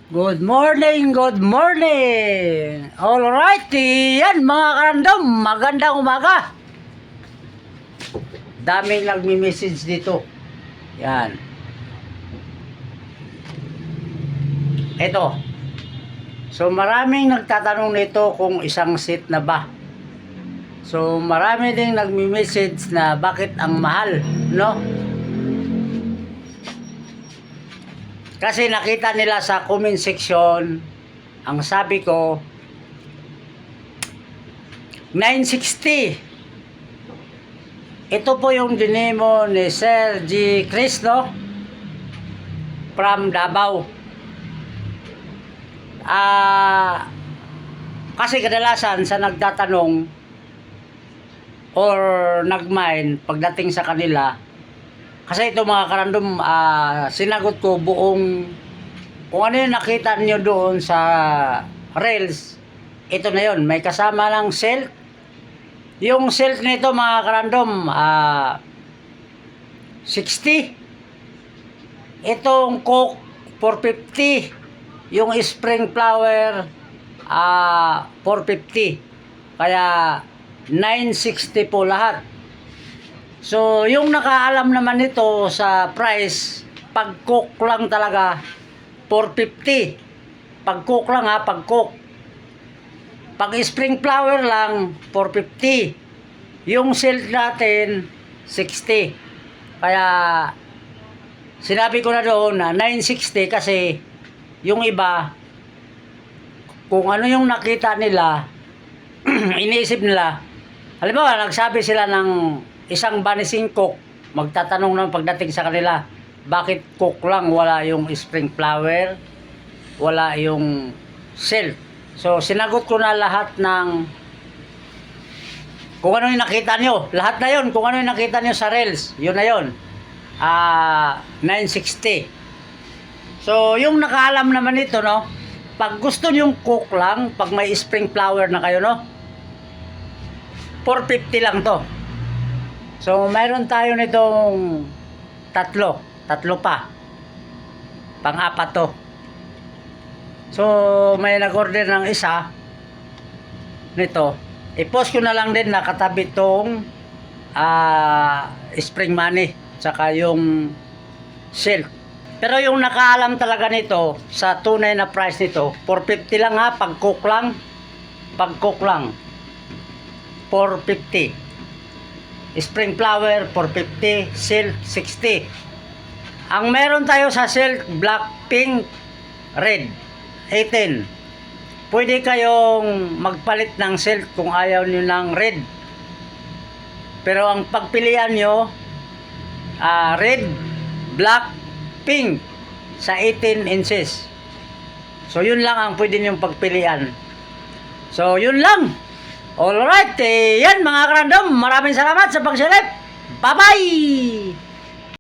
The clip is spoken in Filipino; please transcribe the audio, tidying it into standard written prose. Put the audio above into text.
Good morning, good morning. Alright, yan mga karandom, magandang umaga. Daming nagmi-message dito. Yan. Ito. So maraming nagtatanong nito kung isang seat na ba. So marami ding nagmi-message na bakit ang mahal, no? Kasi nakita nila sa comment section, ang sabi ko, 960. Ito po yung dinemo ni Sir G. Chris, no? From Davao. Kasi kadalasan sa nagtatanong or nagmind pagdating sa kanila, kasi ito mga karandom, sinagot ko buong kung ano yung nakita niyo doon sa Reels. Ito na yun, may kasama ng silk. Yung silk nito mga karandom, 60. Itong Coke, 450. Yung spring flower, 450. Kaya 960 po lahat. So, yung nakaalam naman nito sa price, pag Coke lang talaga, 450. Pag Coke lang pag Coke. Pag spring flower lang, 450. Yung silk natin, 60. Kaya, sinabi ko na doon na 960 kasi yung iba, kung ano yung nakita nila, iniisip nila, halimbawa, nagsabi sila ng isang banising Coke, magtatanong naman pagdating sa kanila, bakit Coke lang, wala yung spring flower, wala yung silk. So, sinagot ko na lahat ng kung ano yung nakita nyo. Lahat na yun, kung ano yung nakita nyo sa Reels, yun na yun. 960. So, yung nakaalam naman ito, no, pag gusto nyo yung Coke lang, pag may spring flower na kayo, no, 450 lang to. So, mayroon tayo nitong tatlo pa. Pang-apat to. So, may nag-order ng isa nito. I-post ko na lang din na katabi tong spring money tsaka yung silk. Pero yung nakaalam talaga nito sa tunay na price nito, 450 lang pag Coke lang. Pag Coke lang, 450. Spring flower, 450. Silk, 60. Ang meron tayo sa silk, black, pink, red, 18. Pwede kayong magpalit ng silk kung ayaw nyo ng red. Pero ang pagpilian nyo, red, black, pink, sa 18 inches. So, yun lang ang pwede nyong pagpilian. So, yun lang. Alright, yan mga karandom, maraming salamat sa pagsilip. Bye-bye!